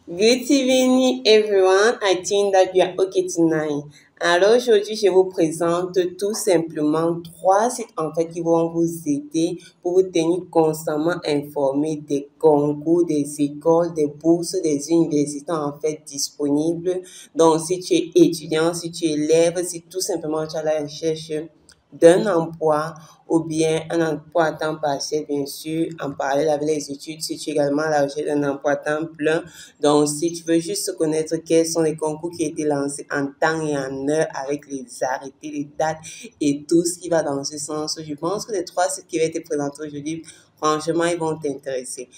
Good evening, everyone. I think that we are okay tonight. Alors aujourd'hui, je vous présente tout simplement 3 sites en fait qui vont vous aider pour vous tenir constamment informé des concours, des écoles, des bourses, des universités en fait disponibles. Donc, si tu es étudiant, si tu es élève, si tout simplement tu as la recherche d'un emploi ou bien un emploi à temps partiel, bien sûr, en parallèle avec les études, si tu es également à la recherche d'un emploi à temps plein. Donc, si tu veux juste connaître quels sont les concours qui ont été lancés en temps et en heure avec les arrêtés, les dates et tout ce qui va dans ce sens, je pense que les 3 sites qui vont être présentés aujourd'hui, franchement, ils vont t'intéresser.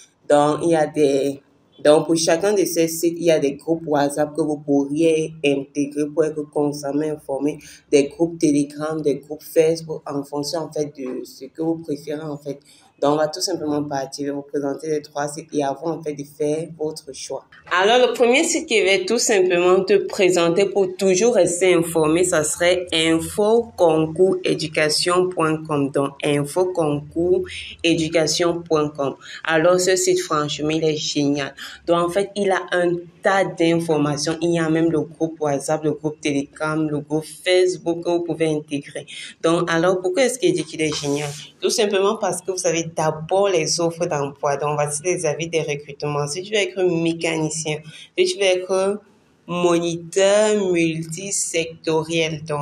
Donc, pour chacun de ces sites, il y a des groupes WhatsApp que vous pourriez intégrer pour être constamment informé, des groupes Telegram, des groupes Facebook, en fonction en fait de ce que vous préférez en fait. Donc, on va tout simplement partir, je vais vous présenter les 3 sites et avant en fait de faire votre choix. Alors, le premier site qui va tout simplement te présenter pour toujours rester informé, ça serait infoconcoursEducation.com. Donc, infoconcoursEducation.com. Alors, ce site, franchement, il est génial. Donc, en fait, il a un tas d'informations. Il y a même le groupe WhatsApp, le groupe Telegram, le groupe Facebook que vous pouvez intégrer. Donc, alors, pourquoi est-ce qu'il dit qu'il est génial? Tout simplement parce que vous savez d'abord les offres d'emploi. Donc, voici les avis des recrutements. Si tu veux être mécanicien, si tu veux être moniteur multisectoriel, donc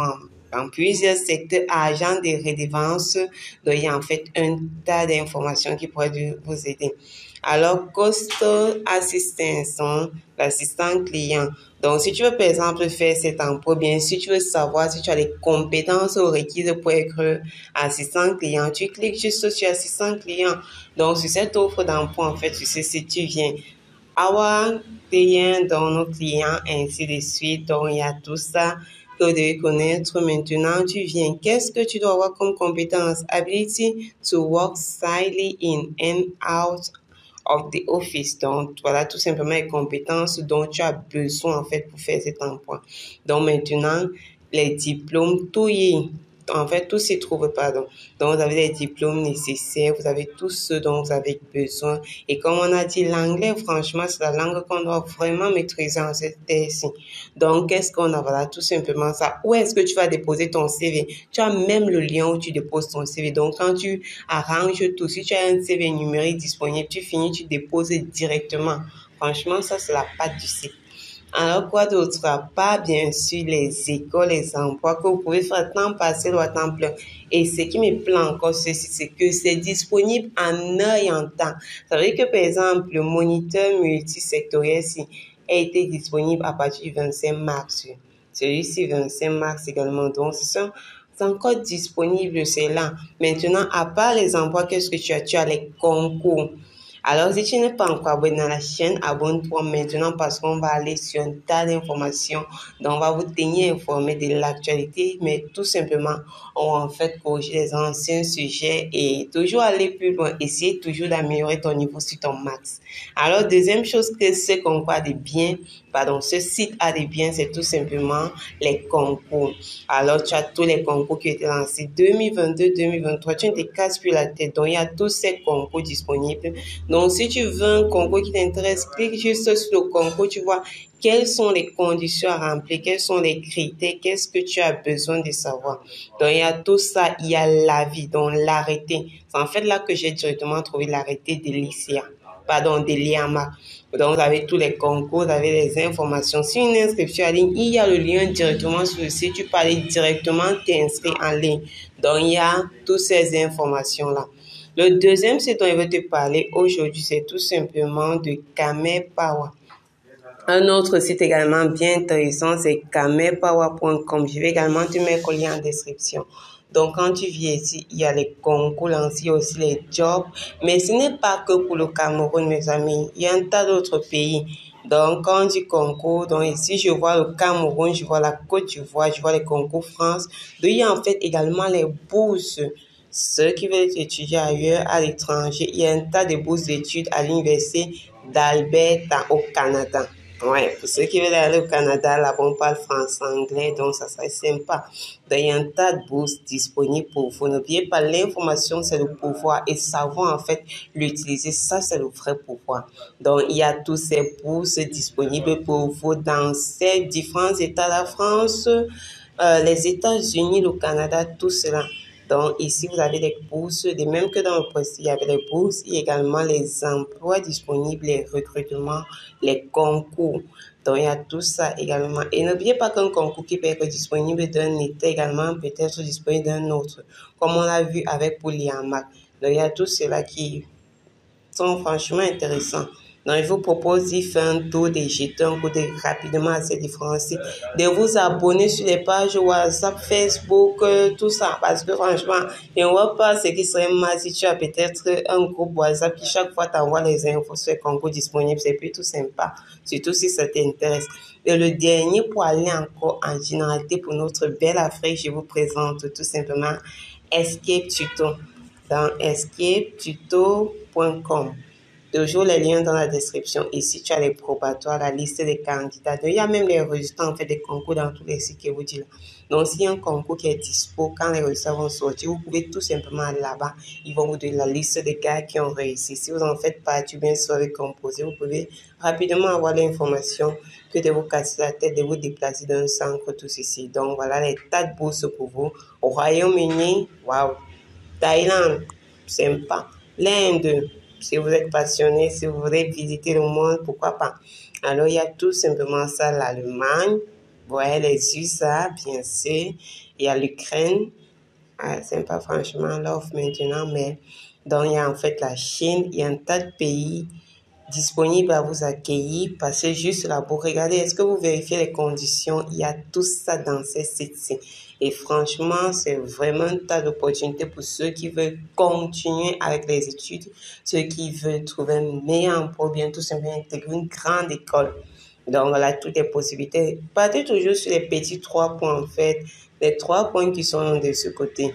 dans plusieurs secteurs, agent de redevance, donc il y a en fait un tas d'informations qui pourraient vous aider. Alors, Customer Assistance, l'assistant client. Donc, si tu veux, par exemple, faire cet emploi, bien, si tu veux savoir si tu as les compétences requises pour être assistant client, tu cliques juste sur assistant client. Donc, sur cette offre d'emploi, en fait, tu sais si tu viens avoir client dans nos clients, ainsi de suite. Donc, il y a tout ça que vous devez connaître. Maintenant, tu viens. Qu'est-ce que tu dois avoir comme compétence? Ability to work silently in and out of the office. Donc, voilà tout simplement les compétences dont tu as besoin en fait pour faire cet emploi. Donc, maintenant, les diplômes, tout y est. En fait, tout s'y trouve, pardon. Donc, vous avez les diplômes nécessaires, vous avez tout ce dont vous avez besoin. Et comme on a dit, l'anglais, franchement, c'est la langue qu'on doit vraiment maîtriser en cette terre-ci. Donc, qu'est-ce qu'on a? Voilà, tout simplement ça. Où est-ce que tu vas déposer ton CV? Tu as même le lien où tu déposes ton CV. Donc, quand tu arranges tout, si tu as un CV numérique disponible, tu finis, tu déposes directement. Franchement, ça, c'est la patte du site. Alors, quoi d'autre? Pas bien sûr les écoles, les emplois que vous pouvez faire à temps partiel ou à temps plein. Et ce qui me plaît encore ceci, c'est que c'est disponible en heure et en temps. Ça veut dire que, par exemple, le moniteur multisectoriel a été disponible à partir du 25 mars. Celui-ci, 25 mars également. Donc, c'est encore disponible, c'est là. Maintenant, à part les emplois, qu'est-ce que tu as? Tu as les concours. Alors, si tu n'es pas encore abonné à la chaîne, abonne-toi maintenant parce qu'on va aller sur un tas d'informations. Donc, on va vous tenir informé de l'actualité, mais tout simplement, on va en fait corriger les anciens sujets et toujours aller plus loin. Essayer toujours d'améliorer ton niveau sur ton max. Alors, deuxième chose que ce concours a de bien, ce site a de bien, c'est tout simplement les concours. Alors, tu as tous les concours qui ont été lancés 2022-2023. Tu ne te casses plus la tête. Donc, il y a tous ces concours disponibles. Donc, si tu veux un concours qui t'intéresse, clique juste sur le concours, tu vois quelles sont les conditions à remplir, quels sont les critères, qu'est-ce que tu as besoin de savoir. Donc, il y a tout ça, il y a l'avis, donc l'arrêté. C'est en fait là que j'ai directement trouvé l'arrêté de l'IAMA. Donc, vous avez tous les concours, vous avez les informations. Si une inscription en ligne, il y a le lien directement sur le site. Tu peux aller directement t'inscrire en ligne. Donc, il y a toutes ces informations-là. Le deuxième site dont je vais te parler aujourd'hui, c'est tout simplement de Kamepower. Un autre site également bien intéressant, c'est kamepower.com. Je vais également te mettre le lien en description. Donc, quand tu viens ici, il y a les concours lancés, aussi les jobs. Mais ce n'est pas que pour le Cameroun, mes amis. Il y a un tas d'autres pays. Donc, quand on dit concours, donc ici, je vois le Cameroun, je vois la Côte d'Ivoire, je vois les concours France. Donc, il y a en fait également les bourses. Ceux qui veulent étudier ailleurs, à l'étranger, il y a un tas de bourses d'études à l'université d'Alberta au Canada. Ouais, pour ceux qui veulent aller au Canada, là-bas, on parle français, anglais, donc ça serait sympa. Donc, il y a un tas de bourses disponibles pour vous. N'oubliez pas, l'information, c'est le pouvoir et savoir, en fait, l'utiliser, ça, c'est le vrai pouvoir. Donc, il y a tous ces bourses disponibles pour vous dans ces différents États, la France, les États-Unis, le Canada, tout cela. Donc, ici, vous avez des bourses, de même que dans le poste, il y avait les bourses, il y a également les emplois disponibles, les recrutements, les concours. Donc, il y a tout ça également. Et n'oubliez pas qu'un concours qui peut être disponible d'un État également peut être disponible d'un autre, comme on l'a vu avec Polyamac. Donc, il y a tout cela qui sont franchement intéressants. Donc, je vous propose d'y faire un tour, de jeter un coup d'œil rapidement à ces différents sites, de vous abonner sur les pages WhatsApp, Facebook, tout ça, parce que franchement, je ne vois pas ce qui serait mal si tu as peut-être un groupe WhatsApp qui chaque fois t'envoie les infos sur les concours disponibles, c'est plutôt sympa, surtout si ça t'intéresse. Et le dernier, pour aller encore en généralité pour notre belle Afrique, je vous présente tout simplement Escape Tuto dans escapetuto.com. Toujours les liens dans la description. Ici, tu as les probatoires, la liste des candidats. Il y a même les résultats en fait des concours dans tous les sites que vous dites. Donc, s'il y a un concours qui est dispo, quand les résultats vont sortir, vous pouvez tout simplement aller là-bas. Ils vont vous donner la liste des gars qui ont réussi. Si vous en faites partie, bien sûr, avec composé, vous pouvez rapidement avoir l'information que de vous casser la tête, de vous déplacer d'un centre, tout ceci. Donc, voilà les tas de bourses pour vous. Au Royaume-Uni, waouh! Thaïlande, sympa. L'Inde, si vous êtes passionné, si vous voulez visiter le monde, pourquoi pas. Alors, il y a tout simplement ça, l'Allemagne, ouais, les USA, bien sûr. Il y a l'Ukraine, sympa franchement, l'offre maintenant, mais donc il y a en fait la Chine, il y a un tas de pays disponible à vous accueillir. Passez juste là pour regarder, est-ce que vous vérifiez les conditions? Il y a tout ça dans ces sites-ci. Et franchement, c'est vraiment un tas d'opportunités pour ceux qui veulent continuer avec les études, ceux qui veulent trouver un meilleur emploi, bien tout simplement intégrer une grande école. Donc voilà, toutes les possibilités. Partez toujours sur les petits 3 points en fait, les 3 points qui sont de ce côté.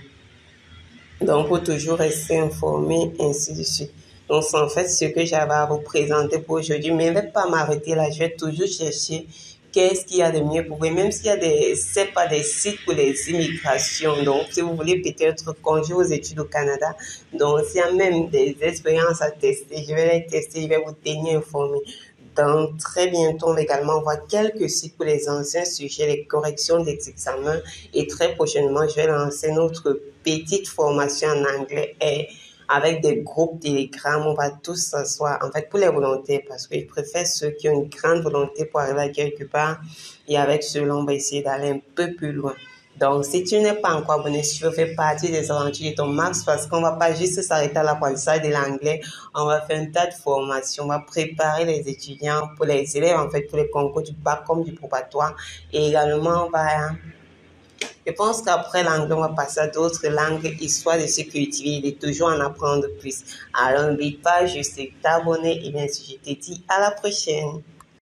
Donc, pour toujours rester informé, ainsi de suite. Donc, c'est en fait ce que j'avais à vous présenter pour aujourd'hui. Mais je ne vais pas m'arrêter là. Je vais toujours chercher qu'est-ce qu'il y a de mieux pour vous. Même s'il y a c'est pas des sites pour les immigrations. Donc, si vous voulez peut-être conduire aux études au Canada, donc s'il y a même des expériences à tester, je vais les tester, je vais vous tenir informé. Donc, très bientôt, on va également voir quelques sites pour les anciens sujets, les corrections des examens. Et très prochainement, je vais lancer notre petite formation en anglais et avec des groupes Telegram. On va tous s'asseoir, en fait, pour les volontaires, parce que je préfère ceux qui ont une grande volonté pour arriver à quelque part. Et avec ceux-là, on va essayer d'aller un peu plus loin. Donc, si tu n'es pas encore abonné, si tu veux faire partie des aventures de ton max, parce qu'on va pas juste s'arrêter à l'apprentissage de l'anglais, on va faire un tas de formations, on va préparer les étudiants pour les élèves, en fait, pour les concours du bac comme du probatoire. Et également, je pense qu'après l'anglais, on va passer à d'autres langues, histoire de se cultiver, de toujours en apprendre plus. Alors, n'oublie pas juste de t'abonner et bien sûr, je te dis à la prochaine.